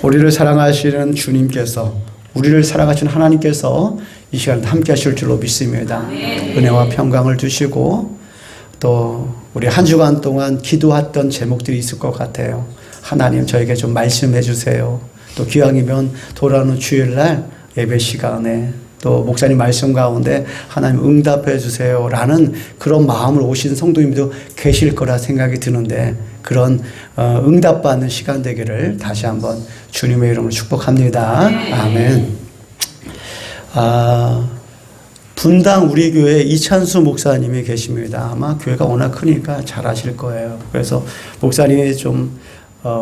우리를 사랑하시는 주님께서, 우리를 사랑하시는 하나님께서 이 시간 함께 하실 줄로 믿습니다. 은혜와 평강을 주시고, 또 우리 한 주간 동안 기도했던 제목들이 있을 것 같아요. 하나님 저에게 좀 말씀해 주세요. 또 기왕이면 돌아오는 주일날 예배 시간에 또 목사님 말씀 가운데 하나님 응답해 주세요 라는 그런 마음으로 오신 성도님도 계실 거라 생각이 드는데, 그런 응답받는 시간 되기를 다시 한번 주님의 이름으로 축복합니다. 아멘. 분당 우리 교회 이찬수 목사님이 계십니다. 아마 교회가 워낙 크니까 잘 아실 거예요. 그래서 목사님이 좀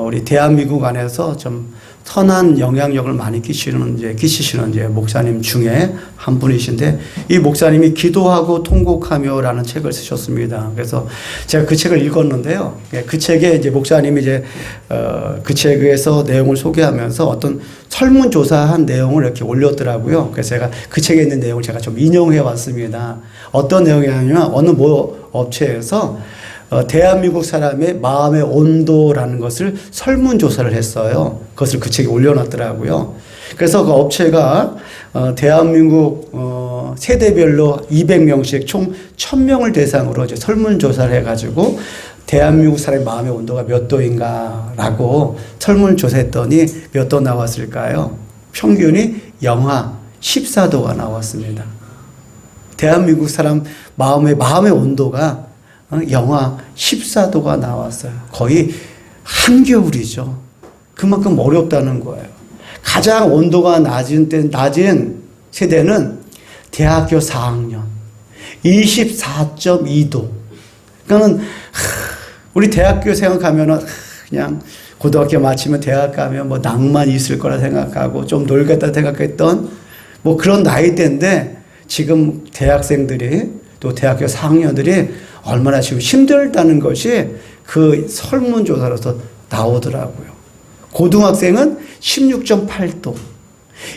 우리 대한민국 안에서 좀 선한 영향력을 많이 끼치시는 목사님 중에 한 분이신데, 이 목사님이 기도하고 통곡하며라는 책을 쓰셨습니다. 그래서 제가 그 책을 읽었는데요. 그 책에 이제 목사님이 그 책에서 내용을 소개하면서 어떤 설문조사한 내용을 이렇게 올렸더라고요. 그래서 제가 그 책에 있는 내용을 제가 좀 인용해 왔습니다. 어떤 내용이냐면, 어느 업체에서 대한민국 사람의 마음의 온도라는 것을 설문조사를 했어요. 그것을 그 책에 올려놨더라고요. 그래서 그 업체가 대한민국 세대별로 200명씩 총 1000명을 대상으로 이제 설문조사를 해가지고 대한민국 사람의 마음의 온도가 몇 도인가라고 설문조사했더니 몇 도 나왔을까요? 평균이 영하 14도가 나왔습니다. 대한민국 사람 마음의 온도가 영하 14도가 나왔어요. 거의 한겨울이죠. 그만큼 어렵다는 거예요. 가장 온도가 낮은 세대는 대학교 4학년 24.2도. 그러니까는 우리 대학교 생각하면은 그냥 고등학교 마치면 대학 가면 뭐 낭만 있을 거라 생각하고 좀 놀겠다 생각했던 뭐 그런 나이대인데, 지금 대학생들이 또 대학교 4학년들이 얼마나 지금 힘들다는 것이 그 설문조사로서 나오더라고요. 고등학생은 16.8도,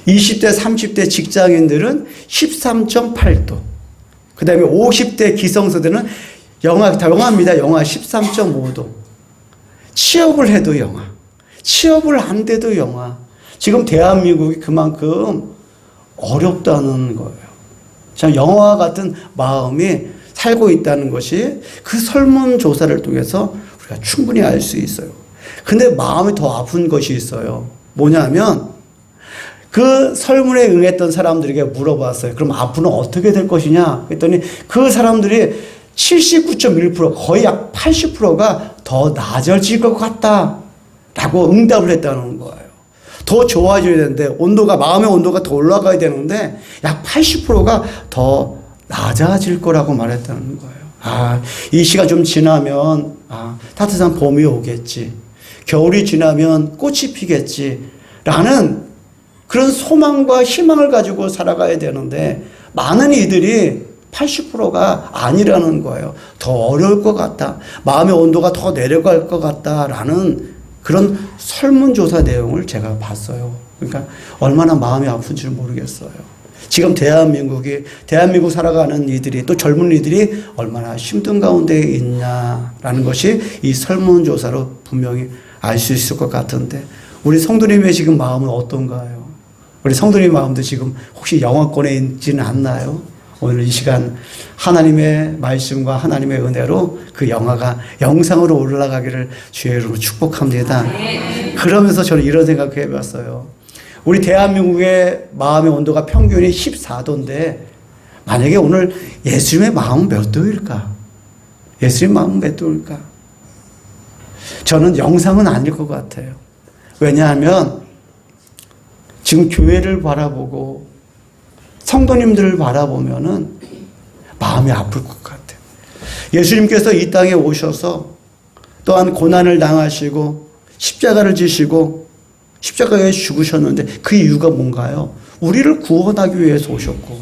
20대, 30대 직장인들은 13.8도, 그 다음에 50대 기성세대는 영하입니다. 영하 13.5도. 취업을 해도 영하, 취업을 안 돼도 영하. 지금 대한민국이 그만큼 어렵다는 거예요. 참 영화 같은 마음이 살고 있다는 것이 그 설문조사를 통해서 우리가 충분히 알 수 있어요. 근데 마음이 더 아픈 것이 있어요. 뭐냐면 그 설문에 응했던 사람들에게 물어봤어요. 그럼 앞으로 어떻게 될 것이냐 했더니 그 사람들이 79.1%, 거의 약 80%가 더 나아질 것 같다라고 응답을 했다는 거예요. 더 좋아져야 되는데 마음의 온도가 더 올라가야 되는데 약 80%가 더 낮아질 거라고 말했다는 거예요. 이 시간 좀 지나면 따뜻한 봄이 오겠지, 겨울이 지나면 꽃이 피겠지 라는 그런 소망과 희망을 가지고 살아가야 되는데, 많은 이들이 80%가 아니라는 거예요. 더 어려울 것 같다, 마음의 온도가 더 내려갈 것 같다라는 그런 설문조사 내용을 제가 봤어요. 그러니까 얼마나 마음이 아픈지 모르겠어요. 지금 대한민국 살아가는 이들이, 또 젊은 이들이 얼마나 힘든 가운데 있냐라는 것이 이 설문조사로 분명히 알 수 있을 것 같은데, 우리 성도님의 지금 마음은 어떤가요? 우리 성도님의 마음도 지금 혹시 영하권에 있지는 않나요? 오늘 이 시간 하나님의 말씀과 하나님의 은혜로 그 영화가 영상으로 올라가기를 주의 이름으로 축복합니다. 그러면서 저는 이런 생각을 해봤어요. 우리 대한민국의 마음의 온도가 평균이 14도인데 만약에 오늘 예수님의 마음은 몇 도일까? 예수님의 마음은 몇 도일까? 저는 영상은 아닐 것 같아요. 왜냐하면 지금 교회를 바라보고 성도님들을 바라보면은 마음이 아플 것 같아요. 예수님께서 이 땅에 오셔서 또한 고난을 당하시고 십자가를 지시고 십자가에 죽으셨는데 그 이유가 뭔가요? 우리를 구원하기 위해서 오셨고,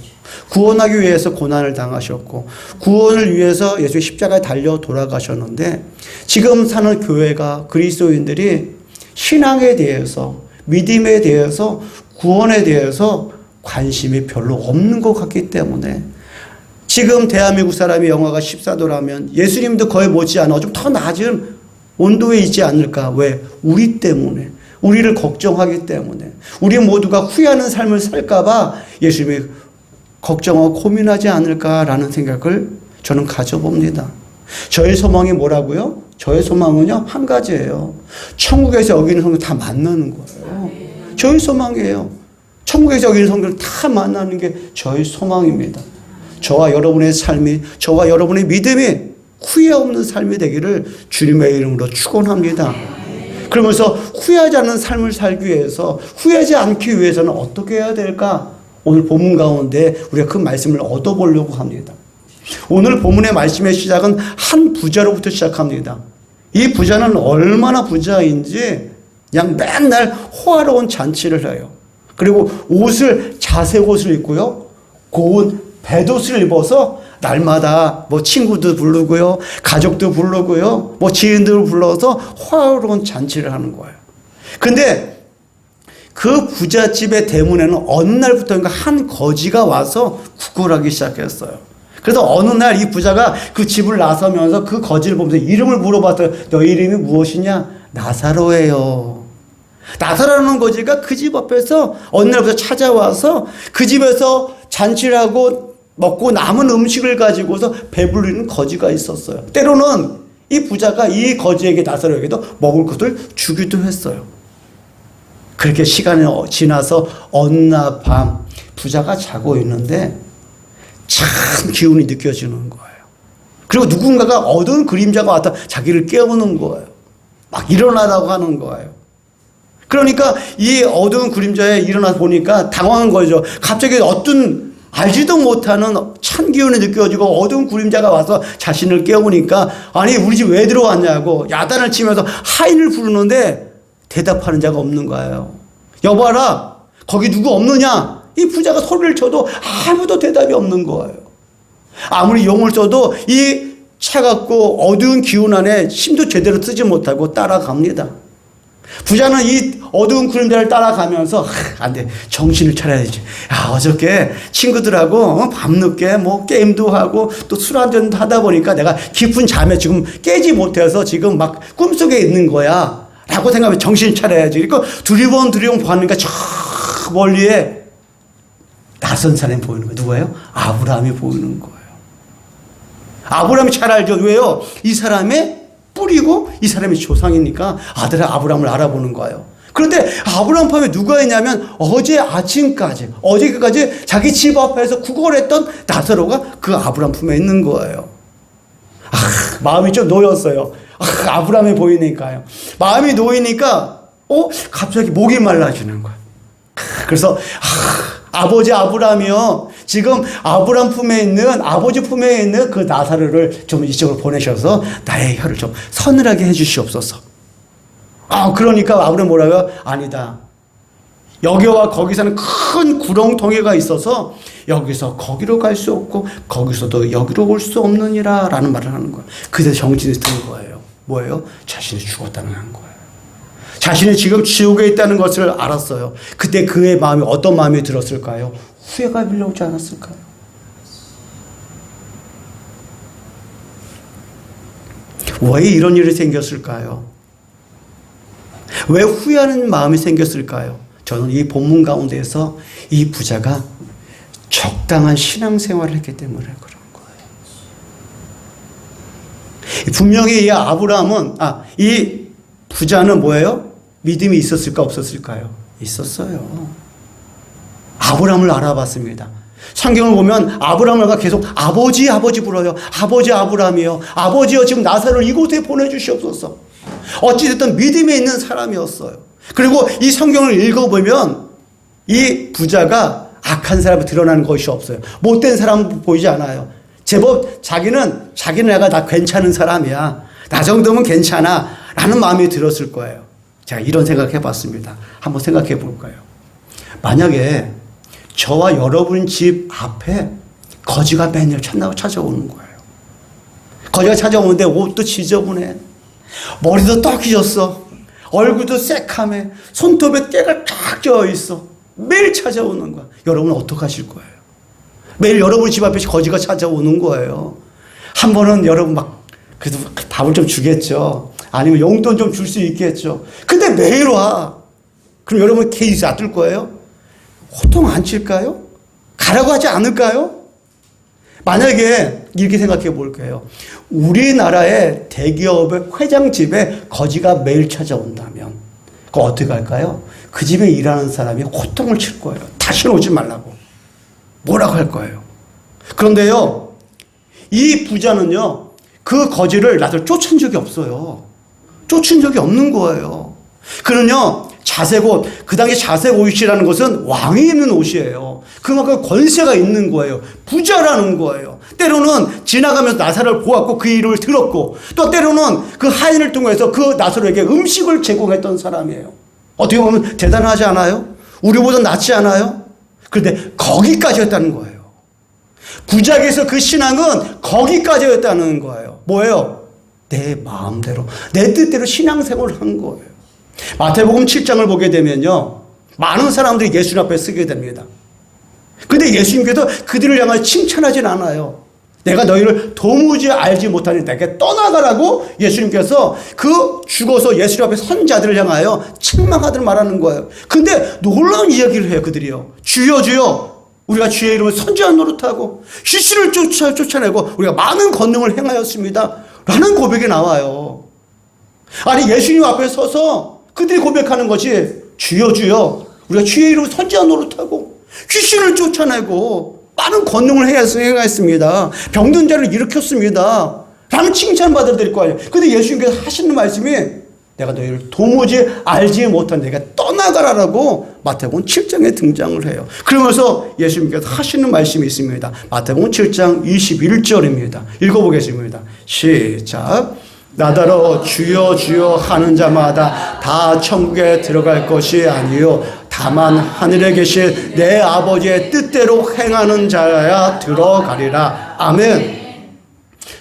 구원하기 위해서 고난을 당하셨고, 구원을 위해서 예수의 십자가에 달려 돌아가셨는데, 지금 사는 교회가, 그리스도인들이 신앙에 대해서, 믿음에 대해서, 구원에 대해서 관심이 별로 없는 것 같기 때문에, 지금 대한민국 사람이 영하가 14도라면 예수님도 거의 못지않아 좀 더 낮은 온도에 있지 않을까? 왜? 우리 때문에. 우리를 걱정하기 때문에. 우리 모두가 후회하는 삶을 살까봐 예수님이 걱정하고 고민하지 않을까라는 생각을 저는 가져봅니다. 저의 소망이 뭐라고요? 저의 소망은요, 한 가지예요. 천국에서 여기는 성경 다 만나는 거예요. 저의 소망이에요. 천국에서 여기는 성경을 다 만나는 게 저의 소망입니다. 저와 여러분의 삶이, 저와 여러분의 믿음이 후회 없는 삶이 되기를 주님의 이름으로 축원합니다. 그러면서 후회하지 않는 삶을 살기 위해서, 후회하지 않기 위해서는 어떻게 해야 될까? 오늘 본문 가운데 우리가 그 말씀을 얻어보려고 합니다. 오늘 본문의 말씀의 시작은 한 부자로부터 시작합니다. 이 부자는 얼마나 부자인지 그냥 맨날 호화로운 잔치를 해요. 그리고 옷을, 자색 옷을 입고요, 고운 뱃옷을 입어서 날마다 뭐 친구도 부르고요, 가족도 부르고요, 뭐 지인들을 불러서 호화로운 잔치를 하는 거예요. 근데 그 부잣집의 대문에는 어느 날부터인가 한 거지가 와서 구걸하기 시작했어요. 그래서 어느 날 이 부자가 그 집을 나서면서 그 거지를 보면서 이름을 물어봤어요. 너 이름이 무엇이냐? 나사로예요. 나사로라는 거지가 그 집 앞에서 어느 날부터 찾아와서 그 집에서 잔치를 하고 먹고 남은 음식을 가지고서 배부르는 거지가 있었어요. 때로는 이 부자가 이 거지에게, 나사로에게도 먹을 것을 주기도 했어요. 그렇게 시간이 지나서 어느 날 밤 부자가 자고 있는데 참 기운이 느껴지는 거예요. 그리고 누군가가 어두운 그림자가 와서 자기를 깨우는 거예요. 막 일어나라고 하는 거예요. 그러니까 이 어두운 그림자에 일어나 보니까 당황한 거죠. 갑자기 어떤 알지도 못하는 찬 기운이 느껴지고 어두운 그림자가 와서 자신을 깨우니까, 아니 우리 집 왜 들어왔냐고 야단을 치면서 하인을 부르는데 대답하는 자가 없는 거예요. 여봐라, 거기 누구 없느냐? 이 부자가 소리를 쳐도 아무도 대답이 없는 거예요. 아무리 용을 써도 이 차갑고 어두운 기운 안에 힘도 제대로 쓰지 못하고 따라갑니다. 부자는 이 어두운 그림자를 따라가면서 안 돼, 정신을 차려야지. 야, 어저께 친구들하고 밤늦게 뭐 게임도 하고 또 술 한잔도 하다 보니까 내가 깊은 잠에 지금 깨지 못해서 지금 막 꿈속에 있는 거야 라고 생각하면 정신을 차려야지. 그러니까 두리번 보니까 저 멀리에 낯선 사람이 보이는 거예요. 누구예요? 아브라함이 보이는 거예요. 아브라함이 잘 알죠. 왜요? 이 사람의 뿌리고 이 사람이 조상이니까 아들 아브라함을 알아보는 거예요. 그런데 아브라함 품에 누가 있냐면 어제 아침까지 자기 집 앞에서 구걸했던 나사로가 그 아브라함 품에 있는 거예요. 마음이 좀 놓였어요. 아브라함이 보이니까요. 마음이 놓이니까 갑자기 목이 말라지는 거예요. 그래서 아버지 아브라함이요, 지금 아브라함 품에 있는, 아버지 품에 있는 그 나사로를 좀 이쪽으로 보내셔서 나의 혀를 좀 서늘하게 해주시옵소서. 그러니까 아브라함이 뭐라고요? 아니다. 여기와 거기서는 큰 구렁텅이가 있어서 여기서 거기로 갈 수 없고 거기서도 여기로 올 수 없느니라 라는 말을 하는 거예요. 그래서 정신이 든 거예요. 뭐예요? 자신이 죽었다는 거예요. 자신이 지금 지옥에 있다는 것을 알았어요. 그때 그의 마음이 어떤 마음이 들었을까요? 후회가 밀려오지 않았을까요? 왜 이런 일이 생겼을까요? 왜 후회하는 마음이 생겼을까요? 저는 이 본문 가운데에서 이 부자가 적당한 신앙생활을 했기 때문에 그런 거예요. 분명히 이 아브라함은, 이 부자는 뭐예요? 믿음이 있었을까 없었을까요? 있었어요. 아브라함을 알아봤습니다. 성경을 보면 아브라함을 계속 아버지 불러요. 아버지 아브라함이요. 아버지요, 지금 나사로를 이곳에 보내주시옵소서. 어찌됐든 믿음에 있는 사람이었어요. 그리고 이 성경을 읽어보면 이 부자가 악한 사람이 드러나는 것이 없어요. 못된 사람 보이지 않아요. 제법 자기는 내가 나 괜찮은 사람이야, 나 정도면 괜찮아 라는 마음이 들었을 거예요. 제가 이런 생각 해봤습니다. 한번 생각해 볼까요? 만약에 저와 여러분 집 앞에 거지가 매일 찾아오는 거예요. 거지가 찾아오는데 옷도 지저분해, 머리도 떡이졌어, 얼굴도 새카매, 손톱에 때가 탁 져있어. 매일 찾아오는 거야. 여러분 어떡하실 거예요? 매일 여러분 집 앞에 거지가 찾아오는 거예요. 한 번은 여러분 그래도 밥을 좀 주겠죠. 아니면 용돈 좀 줄 수 있겠죠. 근데 매일 와. 그럼 여러분 케이스 놔둘 거예요? 호통 안 칠까요? 가라고 하지 않을까요? 만약에 이렇게 생각해 볼게요. 우리나라의 대기업의 회장 집에 거지가 매일 찾아온다면 그거 어떻게 할까요? 그 집에 일하는 사람이 호통을 칠 거예요. 다시는 오지 말라고. 뭐라고 할 거예요. 그런데요, 이 부자는요, 그 거지를 나도 쫓은 적이 없어요. 쫓은 적이 없는 거예요. 그는요, 자색 옷, 그 당시 자색 옷이라는 것은 왕이 입는 옷이에요. 그만큼 권세가 있는 거예요. 부자라는 거예요. 때로는 지나가면서 나사를 보았고 그 이름을 들었고, 또 때로는 그 하인을 통해서 그 나사로에게 음식을 제공했던 사람이에요. 어떻게 보면 대단하지 않아요? 우리보다 낫지 않아요? 그런데 거기까지였다는 거예요. 부자에게서 그 신앙은 거기까지였다는 거예요. 뭐예요? 내 마음대로, 내 뜻대로 신앙생활을 한 거예요. 마태복음 7장을 보게 되면요, 많은 사람들이 예수님 앞에 서게 됩니다. 근데 예수님께서 그들을 향해 칭찬하진 않아요. 내가 너희를 도무지 알지 못하니 내게 떠나가라고 예수님께서 그 죽어서 예수님 앞에 선 자들을 향하여 책망하듯 말하는 거예요. 근데 놀라운 이야기를 해요, 그들이요. 주여 주여, 우리가 주의 이름을 선지한 노릇하고 귀신을 쫓아내고 우리가 많은 권능을 행하였습니다 라는 고백이 나와요. 아니, 예수님 앞에 서서 그들이 고백하는 것이 주여 주여, 우리가 주의 이름을 선지한 노릇하고 귀신을 쫓아내고 많은 권능을 행하였습니다, 병든 자를 일으켰습니다 라는 칭찬받아야 될 거 아니에요. 근데 예수님께서 하시는 말씀이 내가 너희를 도무지 알지 못한 내가 떠나가라라고 마태복음 7장에 등장을 해요. 그러면서 예수님께서 하시는 말씀이 있습니다. 마태복음 7장 21절입니다. 읽어보겠습니다. 시작. 나더러 주여 주여 하는 자마다 다 천국에 들어갈 것이 아니요 다만 하늘에 계신 내 아버지의 뜻대로 행하는 자야 들어가리라. 아멘.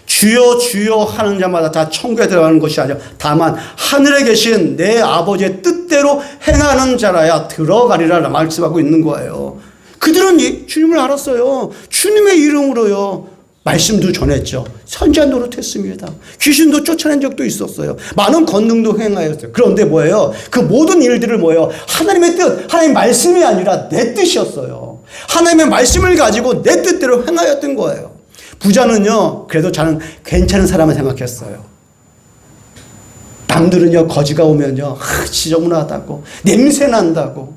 주여 주여 하는 자마다 다 천국에 들어가는 것이 아니라 다만 하늘에 계신 내 아버지의 뜻대로 행하는 자라야 들어가리라 말씀하고 있는 거예요. 그들은 주님을 알았어요. 주님의 이름으로요, 말씀도 전했죠. 선지한 노릇했습니다. 귀신도 쫓아낸 적도 있었어요. 많은 권능도 행하였어요. 그런데 뭐예요? 그 모든 일들을 뭐예요? 하나님의 뜻, 하나님의 말씀이 아니라 내 뜻이었어요. 하나님의 말씀을 가지고 내 뜻대로 행하였던 거예요. 부자는요, 그래도 저는 괜찮은 사람을 생각했어요. 남들은요, 거지가 오면요, 지저분하다고, 냄새 난다고,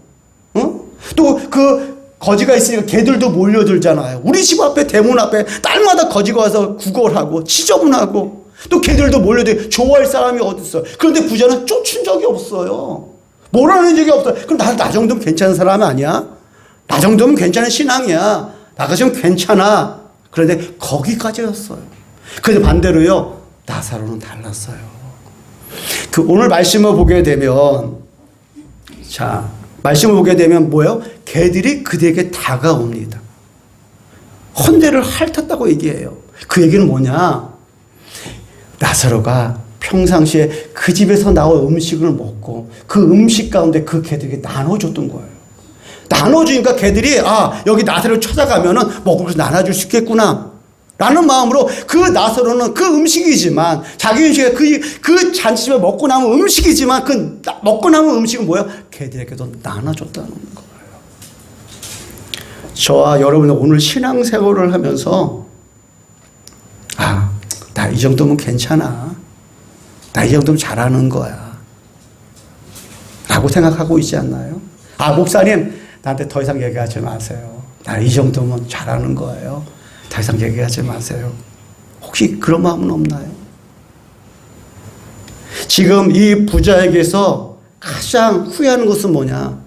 또 그 거지가 있으니까 개들도 몰려들잖아요. 우리 집 앞에, 대문 앞에 날마다 거지가 와서 구걸하고, 지저분하고, 또 개들도 몰려들, 좋아할 사람이 어딨어요. 그런데 부자는 쫓은 적이 없어요. 뭐라는 적이 없어요. 그럼 나 정도면 괜찮은 사람 아니야? 나 정도면 괜찮은 신앙이야. 나가 좀 괜찮아. 그런데 거기까지였어요. 그런데 반대로요, 나사로는 달랐어요. 그 오늘 말씀을 보게 되면, 자, 말씀을 보게 되면 뭐예요? 개들이 그들에게 다가옵니다. 헌대를 핥았다고 얘기해요. 그 얘기는 뭐냐? 나사로가 평상시에 그 집에서 나온 음식을 먹고 그 음식 가운데 그 개들에게 나눠줬던 거예요. 나눠주니까 개들이 여기 나사로를 찾아가면은 먹을 것을 나눠줄 수 있겠구나 라는 마음으로, 그 나사로는 그 음식이지만, 자기 음식에 그 잔치집에 먹고 남은 음식이지만, 그 먹고 남은 음식은 뭐예요? 개들에게도 나눠줬다는 거예요. 저와 여러분은 오늘 신앙생활을 하면서 나 이 정도면 괜찮아, 나 이 정도면 잘하는 거야 라고 생각하고 있지 않나요? 목사님, 나한테 더 이상 얘기하지 마세요. 나 이 정도면 잘하는 거예요. 더 이상 얘기하지 마세요. 혹시 그런 마음은 없나요? 지금 이 부자에게서 가장 후회하는 것은 뭐냐?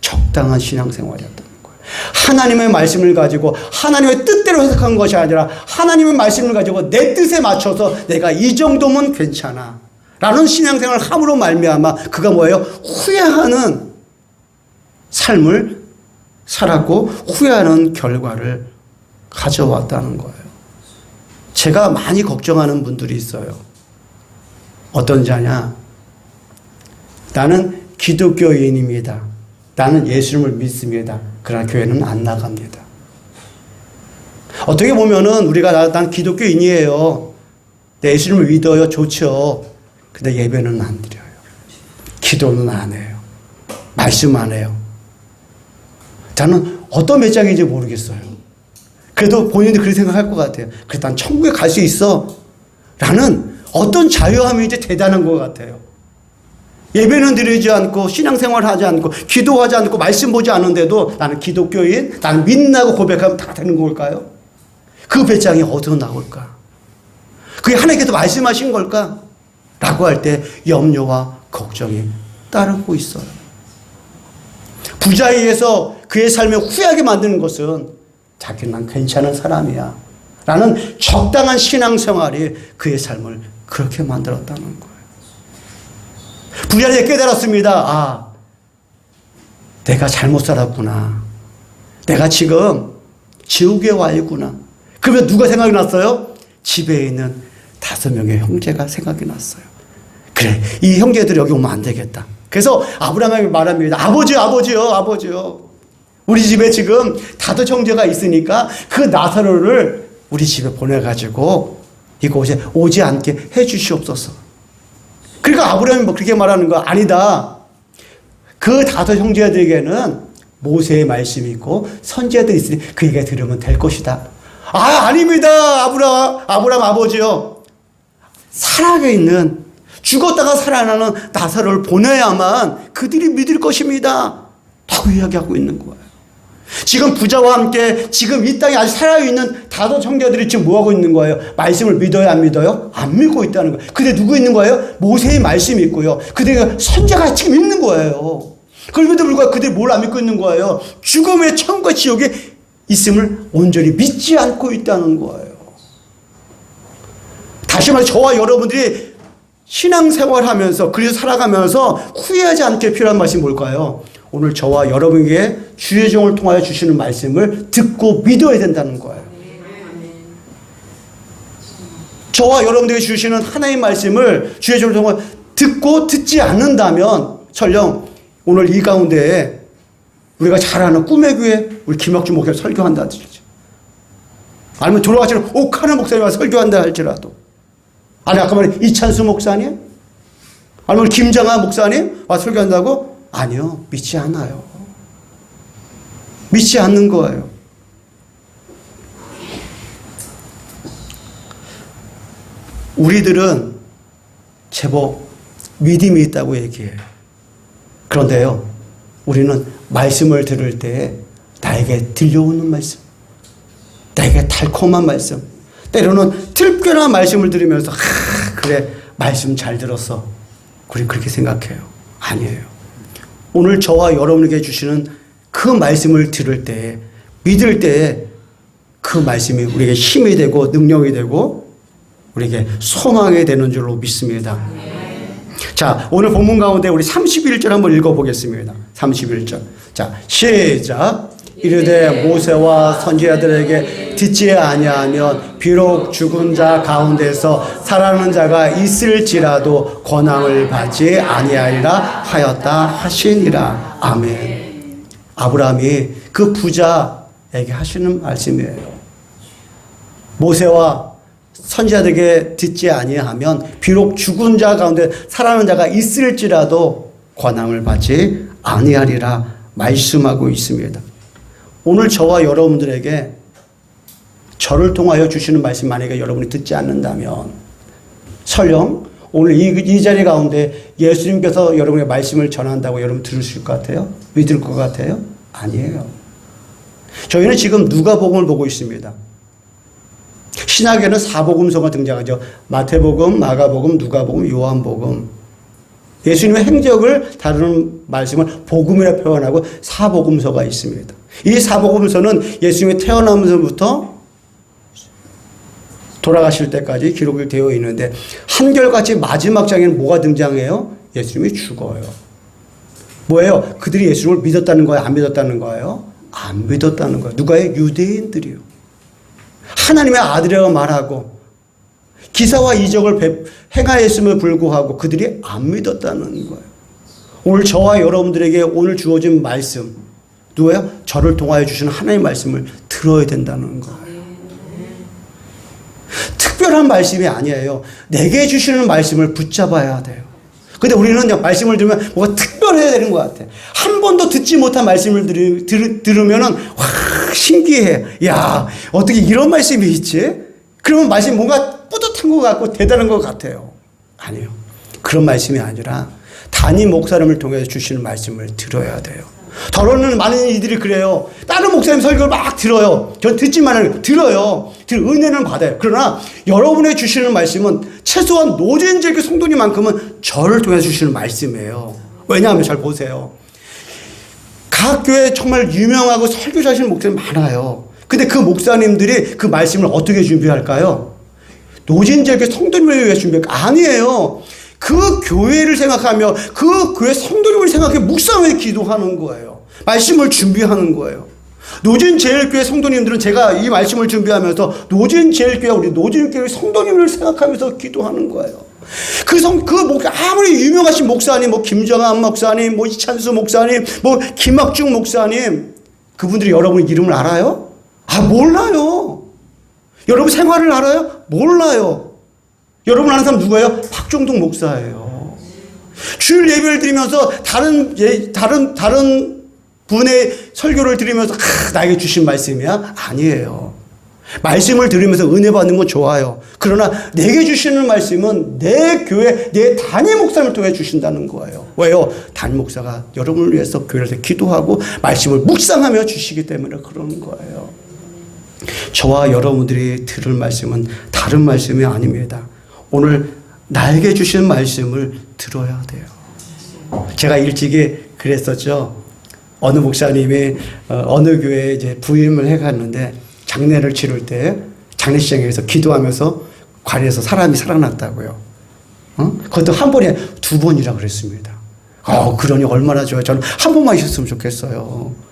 적당한 신앙생활이었다는 거예요. 하나님의 말씀을 가지고 하나님의 뜻대로 해석한 것이 아니라 하나님의 말씀을 가지고 내 뜻에 맞춰서 내가 이 정도면 괜찮아 라는 신앙생활을 함으로 말미암아 그가 뭐예요? 후회하는 삶을 살았고 후회하는 결과를 가져왔다는 거예요. 제가 많이 걱정하는 분들이 있어요. 어떤 자냐? 나는 기독교인입니다. 나는 예수님을 믿습니다. 그러나 교회는 안 나갑니다. 어떻게 보면은 우리가 난 기독교인이에요. 내 예수님을 믿어요. 좋죠. 근데 예배는 안 드려요. 기도는 안 해요. 말씀 안 해요. 저는 어떤 배짱인지 모르겠어요. 그래도 본인도 그렇게 생각할 것 같아요. 그래도 난 천국에 갈 수 있어. 라는 어떤 자유함이 이제 대단한 것 같아요. 예배는 드리지 않고 신앙생활 하지 않고 기도하지 않고 말씀 보지 않은데도 나는 기독교인, 나는 믿는다고 고백하면 다 되는 걸까요? 그 배짱이 어디서 나올까? 그게 하나님께서 말씀하신 걸까? 라고 할 때 염려와 걱정이 따르고 있어요. 부자에 의해서 그의 삶을 후회하게 만드는 것은 자기는 난 괜찮은 사람이야 라는 적당한 신앙생활이 그의 삶을 그렇게 만들었다는 거예요. 부자에게 깨달았습니다. 아, 내가 잘못 살았구나. 내가 지금 지옥에 와 있구나. 그러면 누가 생각이 났어요? 집에 있는 5명의 형제가 생각이 났어요. 그래, 이 형제들이 여기 오면 안 되겠다. 그래서 아브라함이 말합니다. 아버지요. 우리 집에 지금 5 형제가 있으니까 그 나사로를 우리 집에 보내가지고 이곳에 오지 않게 해 주시옵소서. 그러니까 아브라함이 뭐 그렇게 말하는 거 아니다. 그 5 형제들에게는 모세의 말씀이 있고 선지자들이 있으니 그 얘기 들으면 될 것이다. 아, 아닙니다. 아브라함 아버지요. 살아있는 죽었다가 살아나는 나사로를 보내야만 그들이 믿을 것입니다. 라고 이야기하고 있는 거예요. 지금 부자와 함께 지금 이 땅에 아직 살아있는 5 형제들이 지금 뭐하고 있는 거예요? 말씀을 믿어요, 안 믿어요? 안 믿고 있다는 거예요. 근데 누구 있는 거예요? 모세의 말씀이 있고요. 그들이 선자가 지금 있는 거예요. 그럼에도 불구하고 그들이 뭘 안 믿고 있는 거예요? 죽음의 천국과 지옥에 있음을 온전히 믿지 않고 있다는 거예요. 다시 말해 저와 여러분들이 신앙생활하면서 그리스도 살아가면서 후회하지 않게 필요한 말씀이 뭘까요? 오늘 저와 여러분에게 주의 종을 통하여 주시는 말씀을 듣고 믿어야 된다는 거예요. 저와 여러분들에게 주시는 하나님의 말씀을 주의 종을 통하여 듣고 듣지 않는다면 설령 오늘 이 가운데에 우리가 잘 아는 꿈의 교회 우리 김학주 목사님 설교한다 할지라도 아니면 돌아가시는 옥하는 목사님이 설교한다 할지라도 아니 아까 말한 이찬수 목사님 아니면 김장하 목사님 와 설교한다고? 아니요. 믿지 않아요. 믿지 않는 거예요. 우리들은 제법 믿음이 있다고 얘기해요. 그런데요. 우리는 말씀을 들을 때 나에게 들려오는 말씀, 나에게 달콤한 말씀, 때로는 특별한 말씀을 들으면서 그래 말씀 잘 들었어. 우리 그렇게 생각해요. 아니에요. 오늘 저와 여러분에게 주시는 그 말씀을 들을 때 믿을 때 그 말씀이 우리에게 힘이 되고 능력이 되고 우리에게 소망이 되는 줄로 믿습니다. 자, 오늘 본문 가운데 우리 31절 한번 읽어보겠습니다. 31절. 자, 시작. 이르되 모세와 선지자들에게 듣지 아니하면 비록 죽은 자 가운데서 살아나는 자가 있을지라도 권함을 받지 아니하리라 하였다 하시니라. 아멘. 아브라함이 그 부자에게 하시는 말씀이에요. 모세와 선지자들에게 듣지 아니하면 비록 죽은 자 가운데 살아나는 자가 있을지라도 권함을 받지 아니하리라 말씀하고 있습니다. 오늘 저와 여러분들에게 저를 통하여 주시는 말씀 만약에 여러분이 듣지 않는다면 설령 오늘 이 자리 가운데 예수님께서 여러분의 말씀을 전한다고 여러분 들으실 것 같아요? 믿을 것 같아요? 아니에요. 저희는 지금 누가복음을 보고 있습니다. 신약에는 4복음서가 등장하죠. 마태복음, 마가복음, 누가복음, 요한복음. 예수님의 행적을 다루는 말씀을 복음이라 표현하고 4복음서가 있습니다. 이 4복음서는 예수님이 태어나면서부터 돌아가실 때까지 기록이 되어 있는데 한결같이 마지막 장에는 뭐가 등장해요? 예수님이 죽어요. 뭐예요? 그들이 예수님을 믿었다는 거예요? 안 믿었다는 거예요? 안 믿었다는 거예요. 누가요? 유대인들이요. 하나님의 아들이라고 말하고 기사와 이적을 행하였음을 불구하고 그들이 안 믿었다는 거예요. 오늘 저와 여러분들에게 오늘 주어진 말씀 누구예요? 저를 통하여 주시는 하나님의 말씀을 들어야 된다는 거예요. 특별한 말씀이 아니에요. 내게 주시는 말씀을 붙잡아야 돼요. 근데 우리는 그냥 말씀을 들으면 뭐가 특별해야 되는 것 같아. 한 번도 듣지 못한 말씀을 들으면은 와, 신기해. 야, 어떻게 이런 말씀이 있지? 그러면 말씀이 뭔가 뿌듯한 것 같고 대단한 것 같아요. 아니요. 그런 말씀이 아니라 담임 목사님을 통해서 주시는 말씀을 들어야 돼요. 더러는 많은 이들이 그래요. 다른 목사님 설교를 막 들어요. 전 듣지만은 들어요. 은혜는 받아요. 그러나 여러분의 주시는 말씀은 최소한 노진절교 성도님만큼은 저를 통해 주시는 말씀이에요. 왜냐하면 잘 보세요. 각 교회에 정말 유명하고 설교자신 목사님 많아요. 근데 그 목사님들이 그 말씀을 어떻게 준비할까요? 노진절교 성도님을 위해 준비할까? 아니에요. 그 교회를 생각하며 그 교회 성도님을 생각해 묵상해 기도하는 거예요. 말씀을 준비하는 거예요. 노진제일교회 성도님들은 제가 이 말씀을 준비하면서 노진제일교회 우리 노진교회 성도님을 생각하면서 기도하는 거예요. 아무리 유명하신 목사님, 뭐 김정한 목사님, 뭐 이찬수 목사님, 뭐 김학중 목사님, 그분들이 여러분 이름을 알아요? 몰라요. 여러분 생활을 알아요? 몰라요. 여러분 아는 사람 누구예요? 박종동 목사예요. 주일 예배를 드리면서 다른 분의 설교를 들으면서 나에게 주신 말씀이야? 아니에요. 말씀을 들으면서 은혜 받는 건 좋아요. 그러나 내게 주시는 말씀은 내 교회, 내 담임 목사님을 통해 주신다는 거예요. 왜요? 담임 목사가 여러분을 위해서 교회에서 기도하고 말씀을 묵상하며 주시기 때문에 그러는 거예요. 저와 여러분들이 들을 말씀은 다른 말씀이 아닙니다. 오늘 나에게 주신 말씀을 들어야 돼요. 제가 일찍이 그랬었죠. 어느 목사님이 어느 교회에 이제 부임을 해갔는데 장례를 치를 때 장례식장에서 기도하면서 관에서 사람이 살아났다고요. 그것도 한 번에 2번이라 그랬습니다. 그러니 얼마나 좋아요. 저는 한 번만 있었으면 좋겠어요.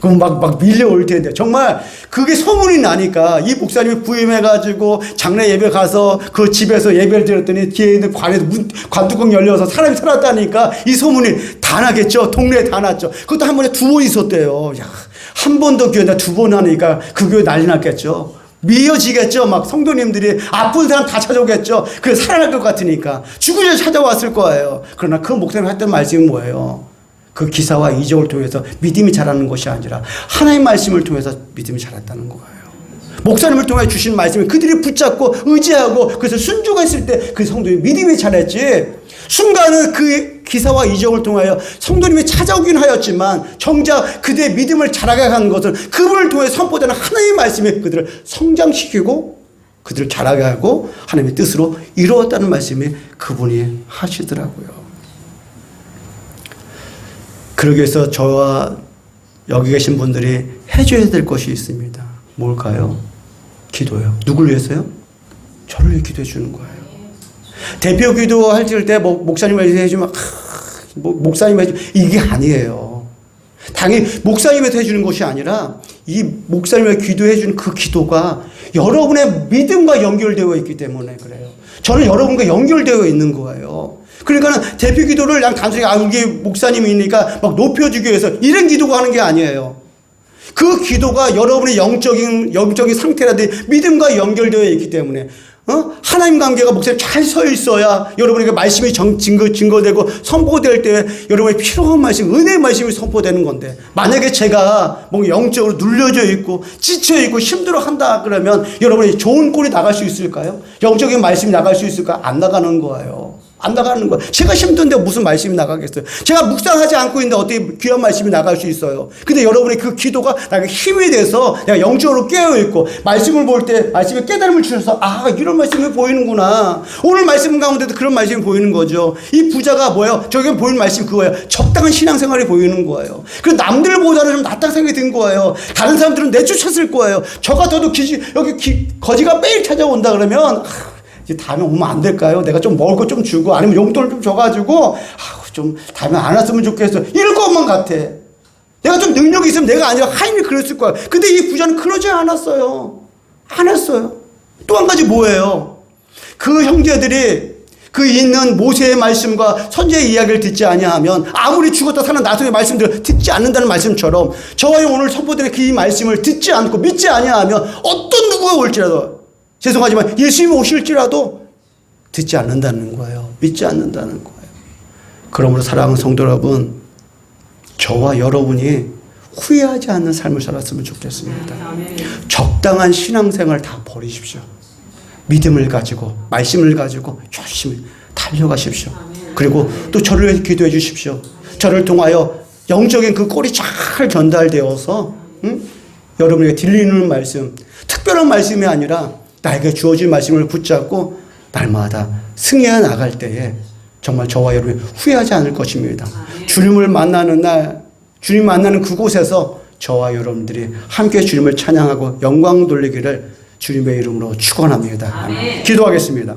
그럼 막 밀려올 텐데. 정말 그게 소문이 나니까 이 목사님이 부임해가지고 장례 예배 가서 그 집에서 예배를 드렸더니 뒤에 있는 관에서 관뚜껑 열려서 사람이 살았다니까 이 소문이 다 나겠죠. 동네에 다 났죠. 그것도 한 번에 2번 있었대요. 야, 한 번 더 교회다 2번 하니까 그 교회 난리 났겠죠. 미어지겠죠. 막 성도님들이 아픈 사람 다 찾아오겠죠. 그래서 살아날 것 같으니까 죽은 자 찾아왔을 거예요. 그러나 그 목사님이 했던 말씀이 뭐예요? 그 기사와 이적을 통해서 믿음이 자라는 것이 아니라 하나님의 말씀을 통해서 믿음이 자랐다는 거예요. 목사님을 통해 주신 말씀을 그들이 붙잡고 의지하고 그래서 순종했을 때 그 성도의 믿음이 자랐지. 순간은 그 기사와 이적을 통하여 성도님이 찾아오긴 하였지만 정작 그들의 믿음을 자라게 한 것은 그분을 통해 선포되는 하나님의 말씀이 그들을 성장시키고 그들을 자라게 하고 하나님의 뜻으로 이루었다는 말씀이 그분이 하시더라고요. 그러기 위해서 저와 여기 계신 분들이 해줘야 될 것이 있습니다. 뭘까요? 기도요. 누굴 위해서요? 저를 위해 기도해 주는 거예요. 대표 기도할 때 목사님을 해주면 목사님 해주 이게 아니에요. 당연히 목사님한테 해주는 것이 아니라 이 목사님을 기도해 주는 그 기도가 여러분의 믿음과 연결되어 있기 때문에 그래요. 저는 여러분과 연결되어 있는 거예요. 그러니까 대표 기도를 그냥 단순히 이게 목사님이니까 막 높여주기 위해서 이런 기도가 하는 게 아니에요. 그 기도가 여러분의 영적인 상태라든지 믿음과 연결되어 있기 때문에 하나님 관계가 목사님 잘 서 있어야 여러분에게 말씀이 증거되고 선포될 때 여러분의 필요한 말씀, 은혜의 말씀이 선포되는 건데 만약에 제가 뭔가 영적으로 눌려져 있고 지쳐 있고 힘들어 한다 그러면 여러분이 좋은 꼴이 나갈 수 있을까요? 영적인 말씀이 나갈 수 있을까? 안 나가는 거예요. 안 나가는 거예요. 제가 힘든데 무슨 말씀이 나가겠어요? 제가 묵상하지 않고 있는데 어떻게 귀한 말씀이 나갈 수 있어요? 근데 여러분의 그 기도가 나에게 힘이 돼서 내가 영적으로 깨어있고 말씀을 볼 때 말씀에 깨달음을 주셔서 이런 말씀이 보이는구나. 오늘 말씀 가운데도 그런 말씀이 보이는 거죠. 이 부자가 뭐예요? 저게 보이는 말씀이 그거예요. 적당한 신앙생활이 보이는 거예요. 그래서 남들보다는 좀 낫다는 생각이 든 거예요. 다른 사람들은 내쫓았을 거예요. 저 같아도 거지가 매일 찾아온다 그러면 이제 다음에 오면 안 될까요? 내가 좀 먹을 거 좀 주고 아니면 용돈을 좀 줘가지고 좀 다음에 안 왔으면 좋겠어. 이럴 것만 같아. 내가 좀 능력이 있으면 내가 아니라 하나님이 그랬을 거야. 근데 이 부자는 그러지 않았어요. 안 했어요. 또 한 가지 뭐예요? 그 형제들이 그 있는 모세의 말씀과 선지의 이야기를 듣지 아니하면 아무리 죽었다 사는 나중의 말씀들을 듣지 않는다는 말씀처럼 저와 오늘 선포되는 그 이 말씀을 듣지 않고 믿지 아니하면 어떤 누구가 올지라도 죄송하지만 예수님이 오실지라도 듣지 않는다는 거예요. 믿지 않는다는 거예요. 그러므로 사랑하는 성도 여러분, 저와 여러분이 후회하지 않는 삶을 살았으면 좋겠습니다. 적당한 신앙생활 다 버리십시오. 믿음을 가지고 말씀을 가지고 열심히 달려가십시오. 그리고 또 저를 위해 기도해 주십시오. 저를 통하여 영적인 그 꼴이 잘 전달되어서 여러분에게 들리는 말씀, 특별한 말씀이 아니라 나에게 주어진 말씀을 붙잡고 날마다 승리해 나갈 때에 정말 저와 여러분이 후회하지 않을 것입니다. 주님을 만나는 날, 주님 만나는 그곳에서 저와 여러분들이 함께 주님을 찬양하고 영광 돌리기를 주님의 이름으로 축원합니다. 기도하겠습니다.